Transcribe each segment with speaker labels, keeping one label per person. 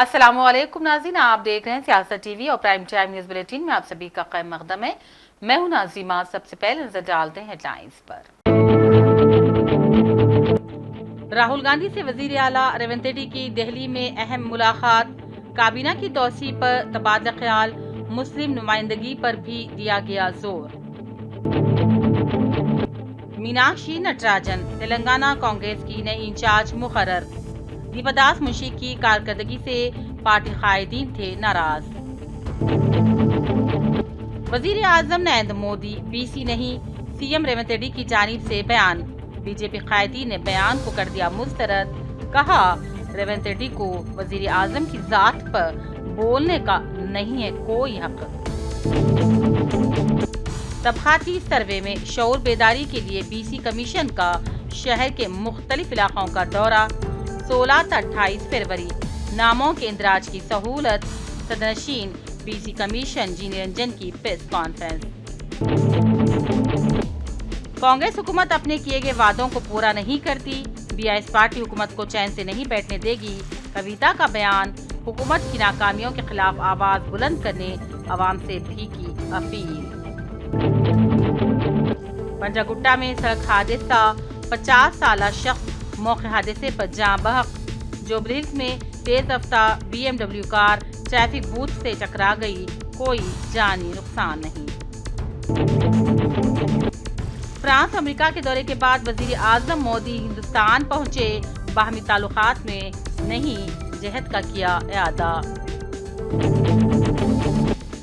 Speaker 1: अस्सलामुअलैकुम नाज़रीन, आप देख रहे हैं सियासत टीवी और प्राइम टाइम न्यूज बुलेटिन में आप सभी का खैर मकदम है। मैं हूं नाज़िमा। सबसे पहले नजर डालते हैं हेडलाइंस पर। राहुल गांधी से वजीर आला रेवंत रेड्डी की दिल्ली में अहम मुलाकात, काबीना की तौसीह पर तबादला ख्याल, मुस्लिम नुमाइंदगी पर भी दिया गया जोर। मीनाक्षी नटराजन तेलंगाना कांग्रेस की नई इंचार्ज मुकर्रर, दीपदास मुंशी की कारकर्दगी से पार्टी कायदीन थे नाराज। वजीर आजम नरेंद्र मोदी बीसी नहीं, सीएम रेवंत रेड्डी की जानिब से बयान। बीजेपी कायदीन ने बयान को कर दिया मुस्तरद, कहा रेवंत रेड्डी को वजीर आजम की जात पर बोलने का नहीं है कोई हक। तबकाती सर्वे में शऊर बेदारी के लिए बीसी कमीशन का शहर के मुख्तलिफ इलाकों का दौरा। 16 से 28 फरवरी नामों के इंदराज की सहूलत, सदनशीन बीसी कमीशन जी निरंजन की प्रेस कॉन्फ्रेंस। कांग्रेस हुकूमत अपने किए गए वादों को पूरा नहीं करती, बीआईएस पार्टी हुकूमत को चैन से नहीं बैठने देगी, कविता का बयान। हुकूमत की नाकामियों के खिलाफ आवाज बुलंद करने अवाम से भी की अपील। पंजागुट्टा में सड़क हादसा, 50 साल शख्स मौके हादसे पर जाँ बहक। जोबलिंस में तेज रफ्तार बीएमडब्ल्यू कार ट्रैफिक बूथ से टकरा गई, कोई जानी नुकसान नहीं। फ्रांस अमेरिका के दौरे के बाद वजीर आजम मोदी हिंदुस्तान पहुंचे, बाहमी ताल्लुकात में नहीं जहद का किया इआदा।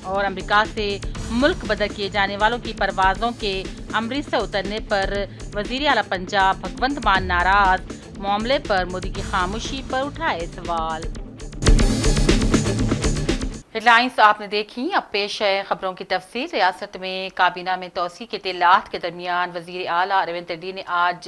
Speaker 1: और अमेरिका से मुल्क बदर किए जाने वालों की परवाजों के अमृतसर उतरने पर वजीर आला पंजाब भगवंत मान नाराज, मामले पर मोदी की खामोशी पर उठाए सवाल। हेडलाइंस आपने देखी, अब पेश है खबरों की तफसील। रियासत में काबीना में तौसीह के इत्तलात के दरमियान वजीर आला रेवंत रेड्डी ने आज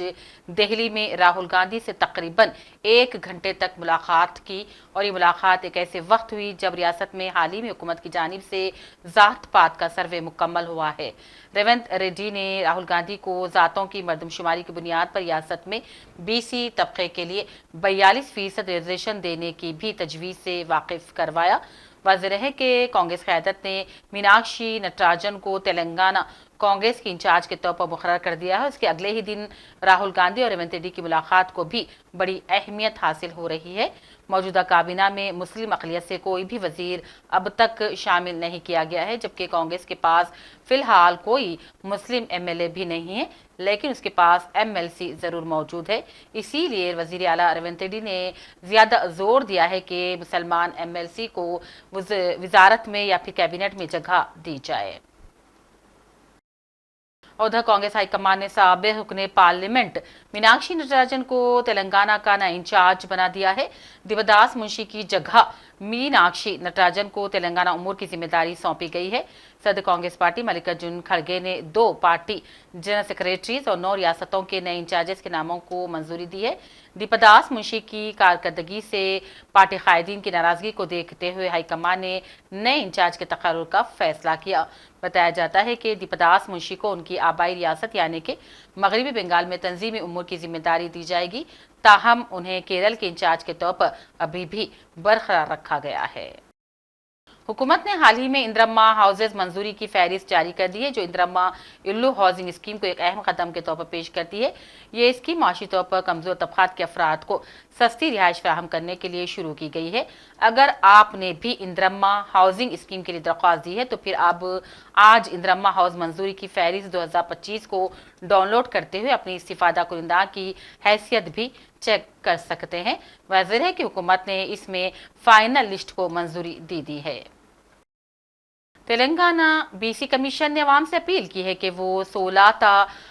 Speaker 1: दिल्ली में राहुल गांधी से तकरीबन 1 घंटे तक मुलाकात की और ये मुलाकात एक ऐसे वक्त हुई जब रियासत में हाल ही में हुकूमत की जानिब से जात पात का सर्वे मुकम्मल हुआ है। रेवंत रेड्डी ने राहुल गांधी को जातों की मरदमशुमारी की बुनियाद पर रियासत में बीसी तबके के लिए 42% रिजर्वेशन देने की भी तजवीज़ से वाकिफ करवाया। वाज़ेह है कि कांग्रेस क़यादत ने मीनाक्षी नटराजन को तेलंगाना कांग्रेस की इंचार्ज के तौर पर मुकर्रर कर दिया है। उसके अगले ही दिन राहुल गांधी और रेवंत रेड्डी की मुलाकात को भी बड़ी अहमियत हासिल हो रही है। मौजूदा काबीना में मुस्लिम अक़लियत से कोई भी वजीर अब तक शामिल नहीं किया गया है, जबकि कांग्रेस के पास फिलहाल कोई मुस्लिम एमएलए भी नहीं है, लेकिन उसके पास एमएलसी जरूर मौजूद है। इसीलिए वजीर आला रेवंत रेड्डी ने ज्यादा जोर दिया है कि मुसलमान एमएलसी को वजारत में या फिर कैबिनेट में जगह दी जाए। उधर कांग्रेस हाईकमान ने साबिक़ रुकने पार्लियामेंट मीनाक्षी नटराजन को तेलंगाना का नया इंचार्ज बना दिया है। दीपदास मुंशी की जगह मीनाक्षी नटराजन को तेलंगाना उमूर की जिम्मेदारी सौंपी गई है। सदर कांग्रेस पार्टी मल्लिकार्जुन खड़गे ने 2 पार्टी जनरल सेक्रेटरीज और 9 रियासतों के नए इंचार्जेस के नामों को मंजूरी दी है। दीपदास मुंशी की कारकर्दगी से पार्टी कायदीन की नाराजगी को देखते हुए हाईकमान ने नए इंचार्ज के तकर्रुर का फैसला किया। बताया जाता है कि दीपदास मुंशी को उनकी आबाई रियासत यानी कि मगरबी बंगाल में तंजीमी उमूर की जिम्मेदारी दी जाएगी, ताहम उन्हें केरल के इंचार्ज के तौर पर अभी भी बरकरार रखा गया है। हुकूमत ने हाल ही में इंदिरम्मा हाउसेज मंजूरी की फहरिस्त जारी कर दी है, जो इंदिरम्मा इल्लू हाउसिंग स्कीम को एक अहम कदम के तौर पर पेश करती है। ये स्कीम माशी तौर पर कमजोर तबकात के अफराद को सस्ती रिहाइश फराहम करने के लिए शुरू की गई है। अगर आपने भी इंदिरम्मा हाउसिंग स्कीम के लिए दरख्वास्त दी है तो फिर अब आज इंदिरम्मा हाउस मंजूरी की फहरिस्त 2025 को डाउनलोड करते हुए अपनी इस्तिफादा कुनिंदा की हैसियत भी चेक कर सकते हैं। वाज़ेह है कि हुकूमत ने इसमें फाइनल लिस्ट को मंजूरी दे दी है। तेलंगाना बीसी कमीशन ने अवाम से अपील की है कि वो 16 से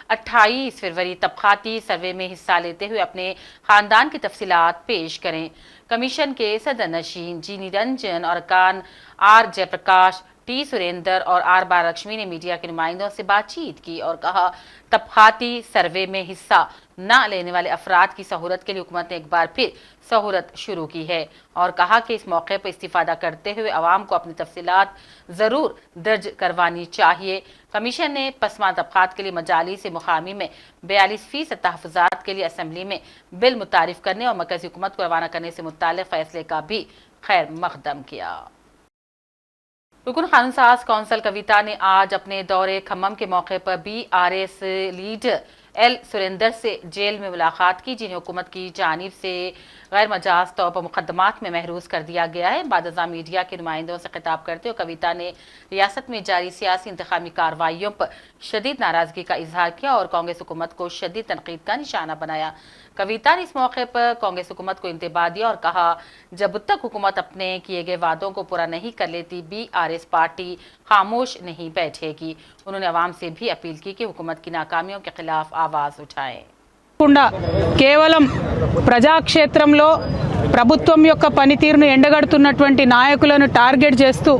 Speaker 1: 28 फरवरी तबकाती सर्वे में हिस्सा लेते हुए अपने खानदान की तफसीलात पेश करें। कमीशन के सदनशीन जी निरंजन और अरकान आर जयप्रकाश, टी सुरेंद्र और आर बालक्ष्मी ने मीडिया के नुमाइंदों से बातचीत की और कहा तबकाती सर्वे में हिस्सा न लेने वाले अफराद की सहूलत के लिए हुकूमत ने एक बार फिर सहूलत शुरू की है और कहा कि इस मौके पर इस्तिफादा करते हुए अवाम को अपनी तफसीलात ज़रूर दर्ज करवानी चाहिए। कमीशन ने पसमानदा तबकात के लिए मजाली से मुकामी में 42% तहफ़्फ़ुज़ात के लिए असेंबली में बिल मुतारिफ करने और मरकज़ी हुकूमत को रवाना करने से मुत्तालिक फैसले का भी खैर मकदम किया। रुकन कानून साज कौंसल कविता ने आज अपने दौरे खम्मम के मौके पर BRS लीडर एल सुरेंदर से जेल में मुलाकात की, जिन्हें हुकूमत की जानिब से गैर मजाज तौर पर मुकदमात में महरूज कर दिया गया है। बाद मीडिया के नुमाइंदों से खिताब करते हुए कविता ने रियासत में जारी सियासी इंतखामी कार्रवाइयों पर शदीद नाराजगी का इजहार किया और कांग्रेस हुकूमत को शदीद तनकीद का निशाना बनाया। कविता ने इस मौके पर कांग्रेस हुकूमत को इंतबाह दिया और कहा, जब तक हुकूमत अपने किए गए वादों को पूरा नहीं कर लेती BRS पार्टी खामोश नहीं बैठेगी। उन्होंने अवाम से भी अपील की कि हुकूमत की नाकामियों के खिलाफ आवाज उठाएं।
Speaker 2: కేవలం ప్రజాక్షేత్రంలో ప్రభుత్వం యొక్క పనితీరును ఎండగడుతున్నటువంటి నాయకులను టార్గెట్ చేస్తూ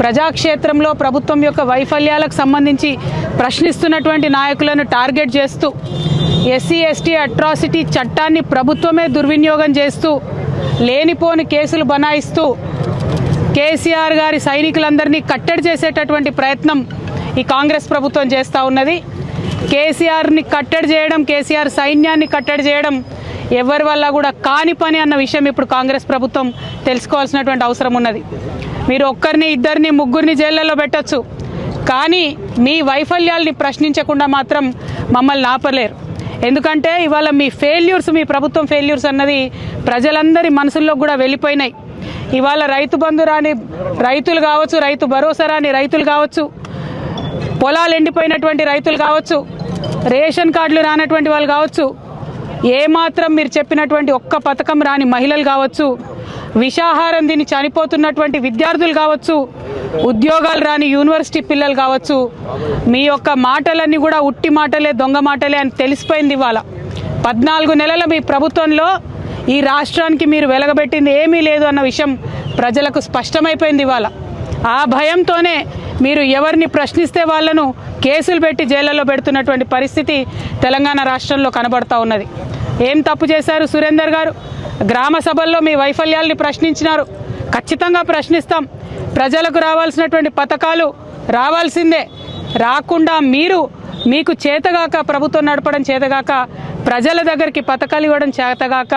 Speaker 2: ప్రజాక్షేత్రంలో ప్రభుత్వం యొక్క వైఫల్యాలకు సంబంధించి ప్రశ్నిస్తున్నటువంటి నాయకులను టార్గెట్ చేస్తూ SC/ST అట్రాసిటీ చట్టాన్ని ప్రభుత్వమే దుర్వినియోగం చేస్తూ లేనిపోని కేసులు బనాయిస్తూ కేసీఆర్ గారి సైనికులందరినీ కట్టడి చేసేటటువంటి ప్రయత్నం ఈ కాంగ్రెస్ ప్రభుత్వం చేస్తూ ఉన్నది। కేసీఆర్ని కట్టడి చేయడం, కేసీఆర్ సైన్యాన్ని కట్టడి చేయడం ఎవరి వల్ల కూడా కాని పని అన్న విషయం ఇప్పుడు కాంగ్రెస్ ప్రభుత్వం తెలుసుకోవాల్సినటువంటి అవసరం ఉన్నది। మీరు ఒక్కరిని, ఇద్దరిని, ముగ్గురిని జైళ్ళలో పెట్టొచ్చు, కానీ మీ వైఫల్యాల్ని ప్రశ్నించకుండా మాత్రం మమ్మల్ని ఆపలేరు। ఎందుకంటే ఇవాళ మీ ఫెయిల్యూర్స్, మీ ప్రభుత్వం ఫెయిల్యూర్స్ అన్నది ప్రజలందరి మనసుల్లో కూడా వెళ్ళిపోయినాయి। ఇవాళ రైతు బంధు రాని రైతులు కావచ్చు, రైతు భరోసా రాని రైతులు కావచ్చు, పొలాలు ఎండిపోయినటువంటి రైతులు కావచ్చు, రేషన్ కార్డులు రానటువంటి వాళ్ళు కావచ్చు, ఏమాత్రం మీరు చెప్పినటువంటి ఒక్క పథకం రాని మహిళలు కావచ్చు, విషాహారం తిని చనిపోతున్నటువంటి విద్యార్థులు కావచ్చు, ఉద్యోగాలు రాని యూనివర్సిటీ పిల్లలు కావచ్చు, మీ యొక్క మాటలన్నీ కూడా ఉట్టి మాటలే, దొంగ మాటలే అని తెలిసిపోయింది। ఇవాళ 14 నెలల మీ ప్రభుత్వంలో ఈ రాష్ట్రానికి మీరు వెలగబెట్టింది ఏమీ లేదు అన్న విషయం ప్రజలకు స్పష్టమైపోయింది। ఇవాళ ఆ భయంతోనే మీరు ఎవరిని ప్రశ్నిస్తే వాళ్ళను కేసులు పెట్టి జైళ్ళలో పెడుతున్నటువంటి పరిస్థితి తెలంగాణ రాష్ట్రంలో కనబడతా ఉన్నది। ఏం తప్పు చేశారు సురేందర్ గారు? గ్రామ సభల్లో మీ వైఫల్యాల్ని ప్రశ్నించినారు, ఖచ్చితంగా ప్రశ్నిస్తాం। ప్రజలకు రావాల్సినటువంటి పథకాలు రావాల్సిందే, రాకుండా మీకు చేతగాక, ప్రభుత్వం నడపడం చేతగాక, ప్రజల దగ్గరికి పథకాలు ఇవ్వడం చేతగాక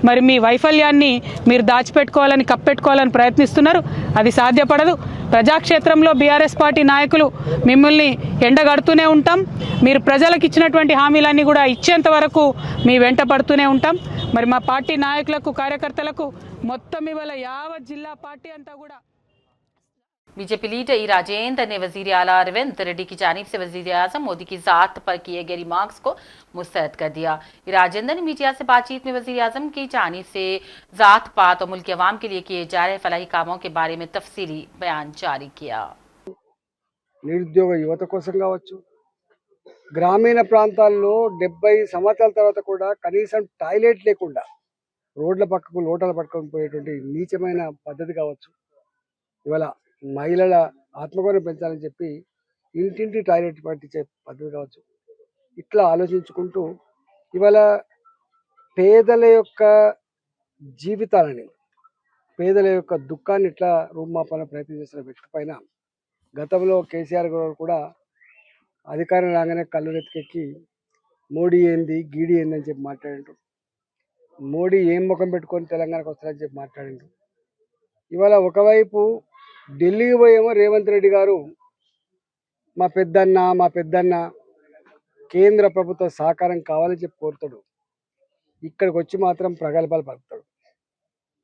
Speaker 2: మరి మీ వైఫల్యాన్ని మీరు దాచిపెట్టుకోవాలని, కప్పెట్టుకోవాలని ప్రయత్నిస్తున్నారు। అది సాధ్యపడదు। ప్రజాక్షేత్రంలో BRS పార్టీ నాయకులు మిమ్మల్ని ఎండగడుతూనే ఉంటాం। మీరు ప్రజలకు ఇచ్చినటువంటి హామీలన్నీ కూడా ఇచ్చేంత వరకు మీ వెంట పడుతూనే ఉంటాం। మరి మా పార్టీ నాయకులకు, కార్యకర్తలకు మొత్తం ఇవాళ యావత్ జిల్లా పార్టీ అంతా కూడా
Speaker 1: बीजेपी लीडर ई राजेंद्र ने वजीर आला रेवंत रेड्डी की जानिब से वजीर आजम मोदी की जात पर किए गए रिमार्क्स को मुस्तरद कर दिया। ई राजेंद्र ने मीडिया से बातचीत में वजीर आजम की जानिब से जात पात और मुल्क अवाम के लिए किए जा रहे फलाही कामों के बारे में तफसीली बयान जारी किया।
Speaker 3: నిరుద్యోగ యువత కోసం కావచ్చు, గ్రామీణ ప్రాంతాల్లో 70 సంవత్సరాల తర్వాత కూడా కనీసం టాయిలెట్ లేకుండా రోడ్ల పక్కకు, లోటల పక్కకు పోయేటువంటి నీచమైన పద్ధతి కావచ్చు, ఇవాళ మహిళల ఆత్మగౌరవం పెంచాలని చెప్పి ఇంటింటి టాయిలెట్ పట్టించే పద్ధతి కావచ్చు, ఇట్లా ఆలోచించుకుంటూ ఇవాళ పేదల యొక్క జీవితాలని, పేదల యొక్క దుఃఖాన్ని ఇట్లా రూపుమాపాల ప్రయత్నం చేసిన వ్యక్తి పైన గతంలో కేసీఆర్ గారు కూడా అధికారం రాగానే కళ్ళు రెత్తికెక్కి మోడీ ఏంది, గీడి ఏంది అని చెప్పి మాట్లాడిండ్రు। మోడీ ఏం ముఖం పెట్టుకొని తెలంగాణకు వస్తారని చెప్పి మాట్లాడిండ్రు। ఇవాళ ఒకవైపు ఢిల్లీకి పోయేమో రేవంత్ రెడ్డి గారు మా పెద్దన్న కేంద్ర ప్రభుత్వ సహకారం కావాలని చెప్పి కోరుతాడు, ఇక్కడికి వచ్చి మాత్రం ప్రగల్భాలు పలుకుతాడు।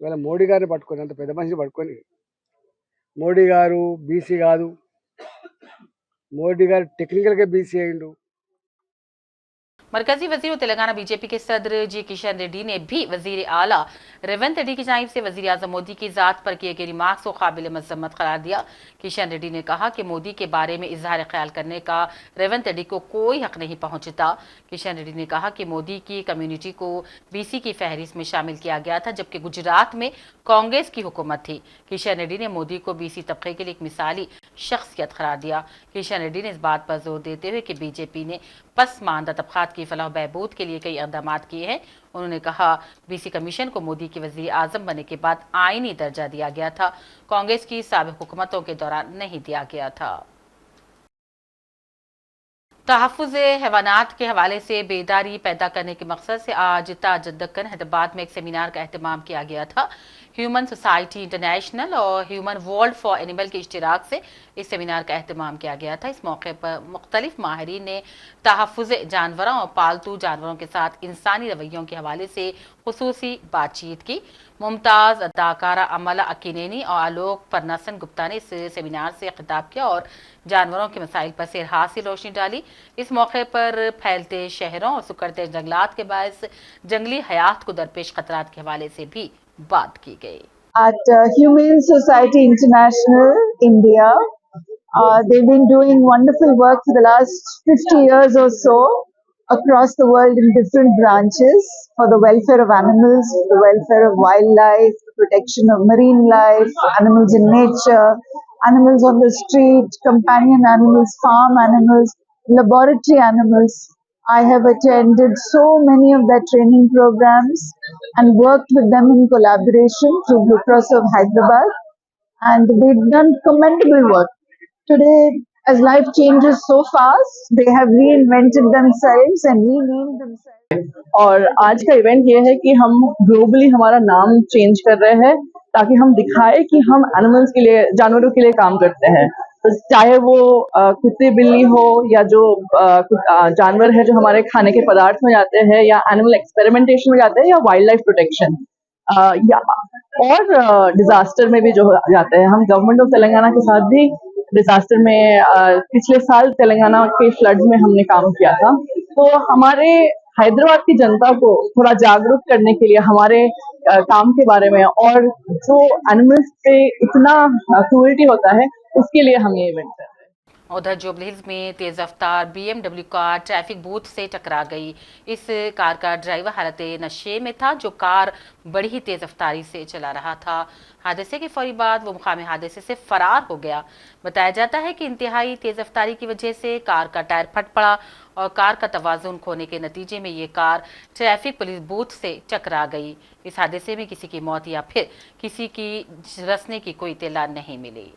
Speaker 3: ఇవాళ మోడీ గారిని పట్టుకొని, అంత పెద్ద మనిషిని పట్టుకొని, మోడీ గారు బీసీ కాదు, మోడీ గారు టెక్నికల్గా బీసీ అయిండు।
Speaker 1: मरकजी वजीर तेलंगाना बीजेपी के सदर जी किशन रेड्डी ने भी वजीर आला रेवंत रेड्डी की जानिब से वजीर आजम मोदी की जात पर किए गए रिमार्क्स को काबिल मजम्मत करार दिया। किशन रेड्डी ने कहा कि मोदी के बारे में इजहार ख्याल करने का रेवंत रेड्डी को कोई हक नहीं पहुंचता। किशन रेड्डी ने कहा कि मोदी की कम्युनिटी को BC की फहरिस्त में शामिल किया गया था, जबकि गुजरात में कांग्रेस की हुकूमत थी। किशन रेड्डी ने मोदी को BC तबके के लिए एक मिसाली शख्सियत करार दिया। किशन रेड्डी ने इस बात पर जोर देते हुए कि बीजेपी ने पसमानदा तबकात की फलाह बहबूद के लिए कई इक़दाम किए हैं। उन्होंने कहा, BC कमीशन को मोदी के वज़ीर आज़म बनने के बाद आईनी दर्जा दिया गया था, कांग्रेस की साबिक़ हुकूमतों के दौरान नहीं दिया गया था। तहफ़्फ़ुज़ हैवानात के हवाले से बेदारी पैदा करने के मकसद से आज ताज दक्कन हैदराबाद में एक सेमिनार का अहतमाम किया गया था। ह्यूमन सोसाइटी इंटरनेशनल और ह्यूमन वर्ल्ड फॉर एनिमल की इश्तिराक से इस सेमिनार का अहतमाम किया गया था। इस मौके पर मुख्तलिफ माहिरीन ने तहफ़्फ़ुज़ जानवरों और पालतू जानवरों के साथ इंसानी रवैयों के हवाले से खुसूसी बातचीत की। मुमताज़ अदाकारा अमला अकीनेनी और आलोक परनासन गुप्ता ने इस सेमिनार से खिताब किया और जानवरों के मसाइल पर सिरहासी रोशनी डाली। इस मौके पर फैलते शहरों और सुकड़ते जंगलात के बायस जंगली हयात को दरपेश खतरात के हवाले से भी बात की गई।
Speaker 4: At Humane Society International, India. They've been doing wonderful work for the last 50 years or so across the world in different branches for the welfare of animals, for the welfare of wildlife, the protection of marine life, animals in nature, animals on the street, companion animals, farm animals, laboratory animals. I have attended so many of their training programs and worked with them in collaboration through Blue Cross of Hyderabad, and they've done commendable work. Today, as life changes so fast, they have reinvented themselves and renamed themselves.
Speaker 5: और आज का event ये है कि हम globally हमारा नाम change कर रहे हैं ताकि हम दिखाए कि हम एनिमल्स के लिए, जानवरों के लिए काम करते हैं। तो चाहे वो कुत्ते बिल्ली हो या जो जानवर है जो हमारे खाने के पदार्थ में जाते हैं या एनिमल एक्सपेरिमेंटेशन में जाते हैं या वाइल्ड लाइफ प्रोटेक्शन या और डिजास्टर में भी जो जाते हैं। हम गवर्नमेंट ऑफ तेलंगाना के साथ भी डिजास्टर में पिछले साल तेलंगाना के फ्लड्स में हमने काम किया था। तो हमारे हैदराबाद की जनता को थोड़ा जागरूक करने के लिए हमारे काम के बारे में और जो एनिमल्स पे इतना क्रूरटी होता है उसके लिए हम ये इवेंट कर रहे हैं।
Speaker 1: उधर जुबली हिल्स में तेज रफ्तार बीएमडब्ल्यू कार ट्रैफिक बूथ से टकरा गई। इस कार का ड्राइवर हालत नशे में था, जो कार बड़ी ही तेज रफ्तारी से चला रहा था। हादसे के फौरी बाद वो मुकामी हादसे से फरार हो गया। बताया जाता है कि इंतहाई तेज रफ्तारी की वजह से कार का टायर फट पड़ा और कार का तवाजुन खोने के नतीजे में ये कार ट्रैफिक पुलिस बूथ से टकरा गई। इस हादसे में किसी की मौत या फिर किसी की झुलसने की कोई इत्तला नहीं मिली।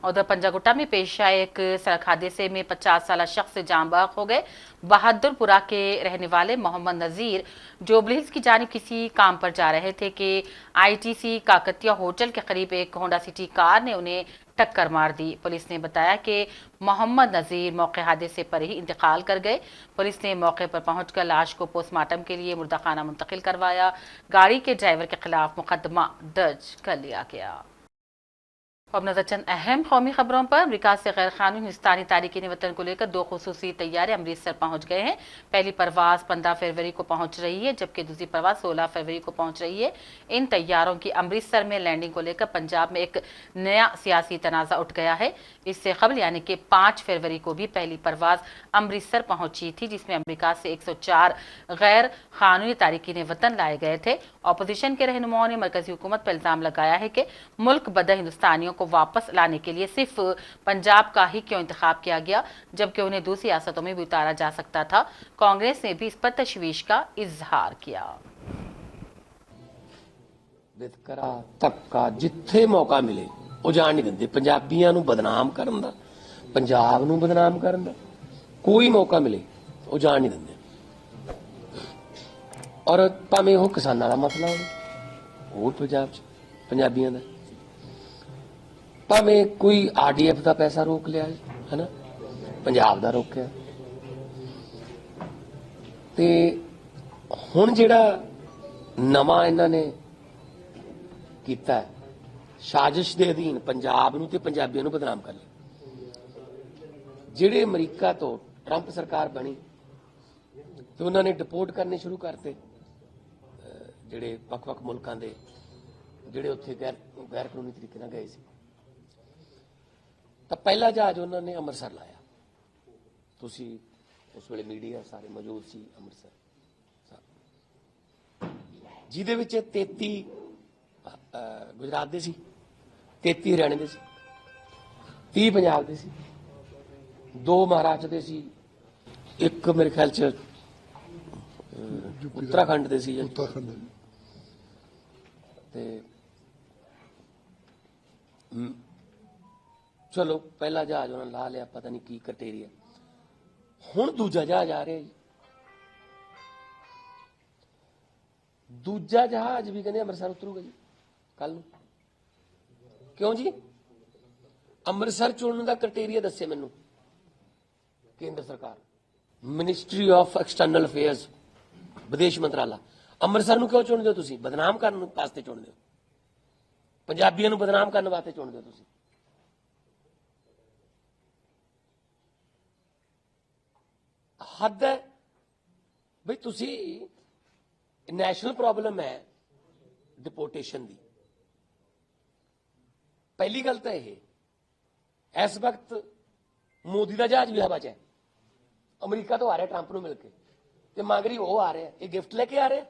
Speaker 1: उधर पंजागुट्टा में पेश आए एक सड़क हादसे में 50 साल शख्स जान बहक हो गए। बहादुरपुरा के रहने वाले मोहम्मद नजीर जुबली हिल्स की जानिब किसी काम पर जा रहे थे कि आईटीसी काकतिया होटल के करीब एक होंडा सिटी कार ने उन्हें टक्कर मार दी। पुलिस ने बताया कि मोहम्मद नजीर मौके हादसे पर ही इंतकाल कर गए। पुलिस ने मौके पर पहुंचकर लाश को पोस्टमार्टम के लिए मुर्दाखाना मुंतकिल करवाया। गाड़ी के ड्राइवर के खिलाफ मुकदमा दर्ज कर लिया गया। अब नजर चंद अहम कौमी खबरों पर। अमरीका से गैर कानूनी हिंदुस्तानी तारिकीन वतन को लेकर 2 खुसूसी तैयारे अमृतसर पहुंच गए हैं। पहली परवाज 15 फरवरी को पहुंच रही है, जबकि दूसरी परवाज 16 फरवरी को पहुंच रही है। इन तैयारों की अमृतसर में लैंडिंग को लेकर पंजाब में एक नया सियासी तनाज़ा उठ गया है। इससे कबल यानी कि 5 फरवरी को भी पहली परवाज अमृतसर पहुंची थी, जिसमें अमरीका से 104 गैर कानूनी तारिकीन वतन लाए गए थे। अपोजिशन के रहनुमाओं ने मरकजी हुकूमत पर इल्जाम लगाया है कि मुल्क बदर हिंदुस्तानियों को वापस लाने के लिए सिर्फ पंजाब का ही क्यों इंतखाब किया गया, जबकि उन्हें दूसरी रियासतों में भी उतारा जा सकता था। कांग्रेस ने भी इस पर तशवीश का इजहार किया।
Speaker 6: वितकरा धक्का जिथे मौका मिले ਉਹ ਜਾਣ ਨਹੀਂ ਦਿੰਦੇ। ਪੰਜਾਬੀਆਂ ਨੂੰ ਬਦਨਾਮ ਕਰਨ ਦਾ, ਪੰਜਾਬ ਨੂੰ ਬਦਨਾਮ ਕਰਨ ਦਾ ਕੋਈ ਮੌਕਾ ਮਿਲੇ ਉਹ ਜਾਣ ਨਹੀਂ ਦਿੰਦੇ। ਔਰ ਭਾਵੇਂ ਉਹ ਕਿਸਾਨਾਂ ਦਾ ਮਸਲਾ ਹੋਵੇ, ਉਹ ਪੰਜਾਬ 'ਚ ਪੰਜਾਬੀਆਂ ਦਾ, ਭਾਵੇਂ ਕੋਈ ਆਰਡੀਐਫ ਦਾ ਪੈਸਾ ਰੋਕ ਲਿਆ ਹੈ ਨਾ, ਪੰਜਾਬ ਦਾ ਰੋਕਿਆ। ਤੇ ਹੁਣ ਜਿਹੜਾ ਨਵਾਂ ਇਹਨਾਂ ਨੇ ਕੀਤਾ ਸਾਜ਼ਿਸ਼ ਦੇ ਅਧੀਨ ਪੰਜਾਬ ਨੂੰ ਤੇ ਪੰਜਾਬੀਆਂ ਨੂੰ ਬਦਨਾਮ ਕਰ ਲਿਆ। ਜਿਹੜੇ ਅਮਰੀਕਾ ਤੋਂ ਟਰੰਪ ਸਰਕਾਰ ਬਣੀ ਤੇ ਉਹਨਾਂ ਨੇ ਡਿਪੋਰਟ ਕਰਨੇ ਸ਼ੁਰੂ ਕਰਤੇ ਜਿਹੜੇ ਵੱਖ-ਵੱਖ ਮੁਲਕਾਂ ਦੇ ਜਿਹੜੇ ਉੱਥੇ ਗੈਰ ਕਾਨੂੰਨੀ ਤਰੀਕੇ ਨਾਲ ਗਏ ਸੀ। ਤਾਂ ਪਹਿਲਾ ਜਹਾਜ਼ ਉਹਨਾਂ ਨੇ ਅੰਮ੍ਰਿਤਸਰ ਲਾਇਆ। ਤੁਸੀਂ ਉਸ ਵੇਲੇ ਮੀਡੀਆ ਸਾਰੇ ਮੌਜੂਦ ਸੀ ਅੰਮ੍ਰਿਤਸਰ, ਜਿਹਦੇ ਵਿੱਚ 33 ਗੁਜਰਾਤ ਦੇ ਸੀ, 33 ਹਰਿਆਣੇ ਦੇ ਸੀ, 30 ਪੰਜਾਬ ਦੇ ਸੀ, 2 ਮਹਾਰਾਸ਼ਟਰ ਦੇ ਸੀ, ਇੱਕ ਮੇਰੇ ਖਿਆਲ ਚ ਉੱਤਰਾਖੰਡ ਦੇ ਸੀ ਤੇ चलो पहला जहाज उन्होंने ला लिया, पता नहीं की क्राइटेरिया, हुण दूजा जहाज आ रहा जी। दूजा जहाज भी कहते अमृतसर उतरूगा जी कल नूं। क्यों जी? अमृतसर चुनने का क्राइटेरिया दस्से मैनू केंद्र सरकार, मिनिस्ट्री ऑफ एक्सटर्नल अफेयर्स, विदेश मंत्राला। अमृतसर नूं क्यों चुनदे हो तुसीं? बदनाम करने वास्ते चुनदे हो, पंजाबियों नूं बदनाम करने वास्ते चुनदे हो तुसीं। हद है बई, तुसीं नैशनल प्रॉब्लम है डिपोर्टेशन दी। पहली गल तो यह, इस वक्त मोदी का जहाज भी हवा च है, अमरीका तो आ रहा ट्रंप नूं मिलके, ते मगरी वो आ रहे हैं, ये गिफ्ट लेके आ रहे हैं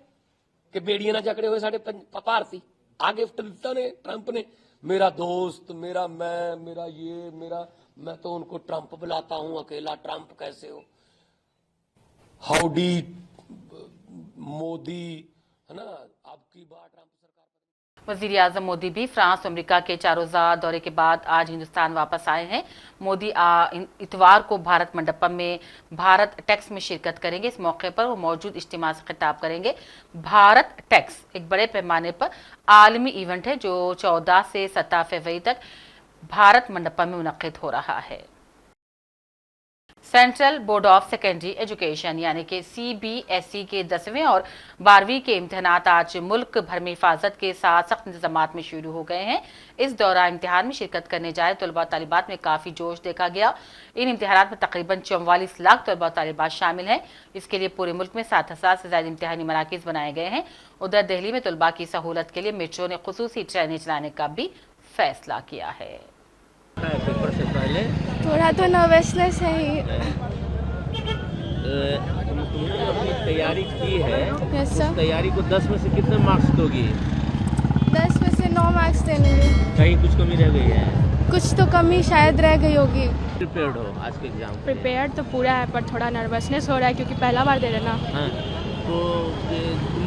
Speaker 6: कि बेड़ियां ना जकड़े हुए साडे भारती। आ गिफ्ट दिता ने ट्रंप ने, मेरा दोस्त, मेरा मेरा ये, मैं तो उनको ट्रंप बुलाता हूं, अकेला ट्रंप कैसे हो, हाउडी मोदी, है ना, आपकी बात ट्रंप सरकार।
Speaker 1: वजीर आजम मोदी भी फ्रांस और अमेरिका के 4 रोज़ा दौरे के बाद आज हिंदुस्तान वापस आए हैं। मोदी इतवार को भारत मंडपम में भारत टैक्स में शिरकत करेंगे। इस मौके पर वो मौजूद इज्तिमा से खिताब करेंगे। भारत टैक्स एक बड़े पैमाने पर आलमी इवेंट है जो 14 से 17 फरवरी तक भारत मंडपम में मुनक्किद हो रहा है। Central board of secondary education यानी कि CBSE के 10वें और 12वीं के इम्तिहानात आज मुल्क भर में हिफाजत के साथ सख्त इंतजामात में शुरू हो गए हैं। इस दौरान इम्तिहान में शिरकत करने जाए तलबा तालिबात में काफ़ी जोश देखा गया। इन इम्तिहानात में तकरीबन 44 लाख तलबा तालिबात शामिल हैं। इसके लिए पूरे मुल्क में 7,000 से ज़्यादा इम्तिहानी मराकिज़ बनाए गए हैं। उधर दिल्ली में तलबा की सहूलत के लिए मेट्रो ने खुसूसी ट्रेनें चलाने का भी फैसला किया है।
Speaker 7: पेपर से पहले
Speaker 8: थोड़ा तो नर्वसनेस है ही।
Speaker 7: तुमने अपनी तैयारी की है,
Speaker 8: यस
Speaker 7: उस
Speaker 8: सर।
Speaker 7: तैयारी को 10 में से कितने मार्क्स दोगी?
Speaker 8: 10 में से 9 मार्क्स देने हैं।
Speaker 7: कहीं कुछ कमी रह गई है?
Speaker 8: कुछ तो कमी शायद रह गई होगी।
Speaker 7: प्रिपेयर्ड हो आज के एग्जाम?
Speaker 8: प्रिपेयर्ड तो पूरा है पर थोड़ा नर्वसनेस हो रहा है क्योंकि पहला बार दे रहे ना।
Speaker 7: हाँ, तो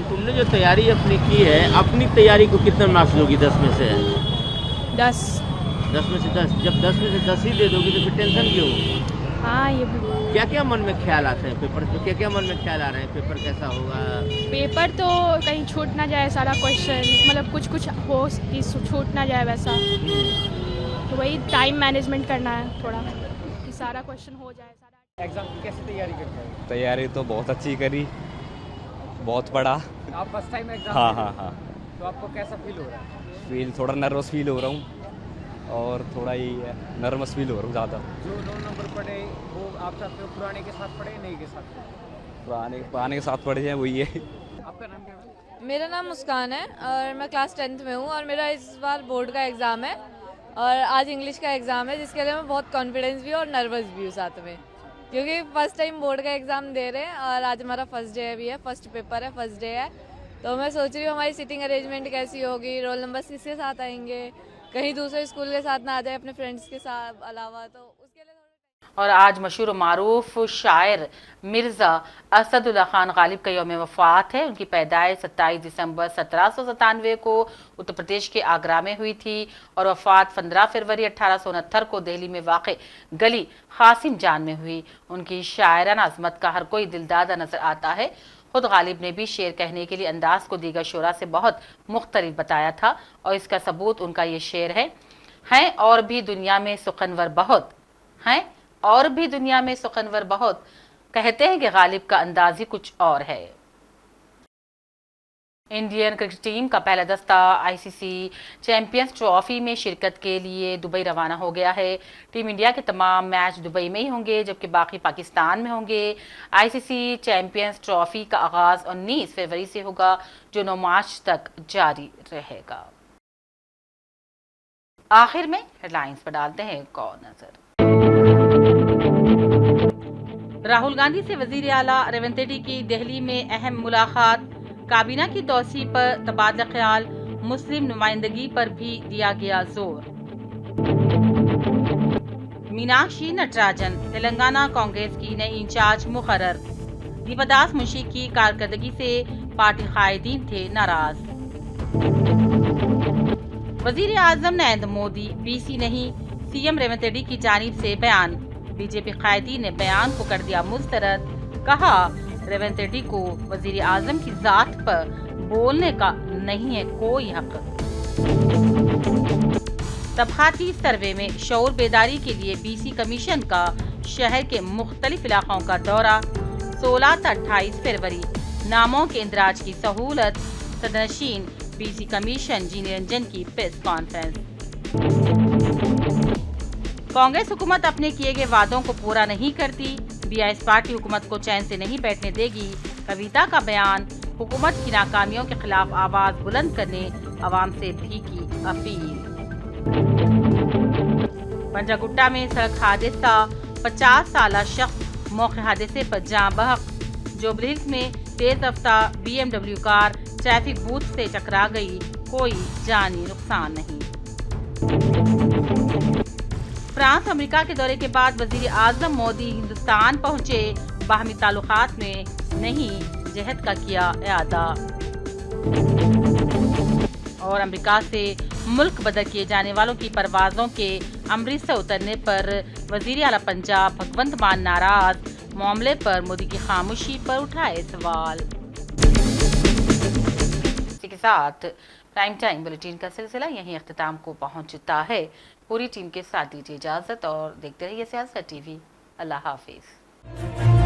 Speaker 7: तुमने जो तैयारी अपनी की है, अपनी तैयारी को कितने मार्क्स दोगी 10 में से?
Speaker 8: 10
Speaker 7: में से 10। जब 10 में से 10 ही दे दोगी तो फिर टेंशन क्यों?
Speaker 8: हाँ ये भी।
Speaker 7: क्या क्या मन में ख्याल आते हैं पेपर पे? क्या क्या मन में ख्याल आ रहे हैं? पेपर कैसा होगा?
Speaker 8: पेपर तो कहीं छूट ना जाए सारा क्वेश्चन, मतलब कुछ हो कि छूट ना जाए वैसा, तो वही टाइम मैनेजमेंट करना है थोड़ा कि सारा क्वेश्चन हो जाए। सारा
Speaker 9: एग्जाम की कैसे तैयारी करते हैं?
Speaker 10: तैयारी तो बहुत अच्छी करी, बहुत पढ़ा।
Speaker 9: आप फर्स्ट टाइम एग्जाम?
Speaker 10: हाँ।
Speaker 9: तो आपको कैसा फील हो रहा है?
Speaker 10: फील थोड़ा नर्वस फील हो रहा हूँ और थोड़ा ही नर्वस फील हो रहा हूँ ज़्यादा।
Speaker 9: जो रोल नंबर पढ़े वो आप चाहते हो पुराने के साथ पढ़े, नए के साथ?
Speaker 10: पुराने के साथ पढ़े हैं, वही है।
Speaker 9: आपका नाम क्या है?
Speaker 11: मेरा नाम मुस्कान है और मैं क्लास 10th में हूँ और मेरा इस बार बोर्ड का एग्ज़ाम है और आज इंग्लिश का एग्ज़ाम है जिसके लिए मैं बहुत कॉन्फिडेंस भी और नर्वस भी हूँ साथ में, क्योंकि फर्स्ट टाइम बोर्ड का एग्ज़ाम दे रहे हैं और आज हमारा फर्स्ट डे भी है, फर्स्ट पेपर है, फर्स्ट डे है। तो मैं सोच रही हूँ हमारी सीटिंग अरेंजमेंट कैसी होगी, रोल नंबर किसके साथ आएंगे, कहीं दूसरे स्कूल के साथ ना आ जाए अपने फ्रेंड्स के साथ अलावा, तो उसके लिए
Speaker 1: और आज मशहूर मारूफ शायर मिर्ज़ा असदुल्ला खान गालिब का यौम वफ़ात है। उनकी पैदाइश 27 दिसंबर 1797 को उत्तर प्रदेश के आगरा में हुई थी और वफ़ात 15 फरवरी 1869 को दिल्ली में वाक़े गली क़ासिम जान में हुई। उनकी शायराना अज़मत का हर कोई दिलदादा नज़र आता है। खुद गालिब ने भी शेर कहने के लिए अंदाज को दीगर शोरा से बहुत मुख्तलिफ बताया था और इसका सबूत उनका ये शेर है और भी दुनिया में सुखनवर बहुत हैं, और भी दुनिया में सुखनवर बहुत, कहते हैं कि गालिब का अंदाज ही कुछ और है। इंडियन क्रिकेट टीम का पहला दस्ता ICC चैंपियंस ट्रॉफी में शिरकत के लिए दुबई रवाना हो गया है। टीम इंडिया के तमाम मैच दुबई में ही होंगे जबकि बाकी पाकिस्तान में होंगे। ICC चैंपियंस ट्रॉफी का आगाज 19 फरवरी से होगा जो 9 मार्च तक जारी रहेगा। आखिर में हेडलाइंस पर डालते हैं एक और नजर। राहुल गांधी से वजीर आला रेवंत रेड्डी की दिल्ली में अहम मुलाकात, काबीना की तौसी पर तबादला ख्याल, मुस्लिम नुमाइंदगी पर भी दिया गया जोर। मीनाक्षी नटराजन तेलंगाना कांग्रेस की नई इंचार्ज मुकर्रर, दिवदास मुंशी की कारकर्दगी से पार्टी कायदीन थे नाराज। वजीर आजम नरेंद्र मोदी BC नहीं सीएम रेवंत रेड्डी की जानिब से बयान। बीजेपी कायदी ने बयान को कर दिया मुस्तरद। कहा, रेवंत रेड्डी को वजीर आजम की जात पर बोलने का नहीं है कोई हक। तबकाती सर्वे में शऊर बेदारी के लिए बीसी कमीशन का शहर के मुख्तलिफ इलाकों का दौरा। 16 से 28 फरवरी नामों के इंदराज की सहूलत। सदनशीन बीसी कमीशन जी निरंजन की प्रेस कॉन्फ्रेंस। कांग्रेस हुकूमत अपने किए गए वादों को पूरा नहीं करती। बीआईएस पार्टी हुकूमत को चैन से नहीं बैठने देगी। कविता का बयान। हुकूमत की नाकामियों के खिलाफ आवाज बुलंद करने अवाम से भी की अपील। पंजागुट्टा में सड़क हादसा। 50 साल शख्स मौके हादसे पर जाँ बहक। जोबलिंस में तेज रफ्तार BMW कार ट्रैफिक बूथ से टकरा गई। कोई जानी नुकसान नहीं। फ्रांस अमेरिका के दौरे के बाद वजीर आजम मोदी हिंदुस्तान पहुंचे। बाहमी ताल्लुकात में नई जहद का किया इआदा। और अमेरिका से मुल्क बदर किए जाने वालों की परवाजों के अमृतसर उतरने पर वजीर आला पंजाब भगवंत मान नाराज। मामले पर मोदी की खामोशी पर उठाए सवाल। इसी के साथ प्राइम टाइम बुलेटिन का सिलसिला यहीं अख्तिताम को पहुंचता है। पूरी टीम के साथ दीजिए इजाजत और देखते रहिए सियासत टीवी। अल्लाह हाफिज।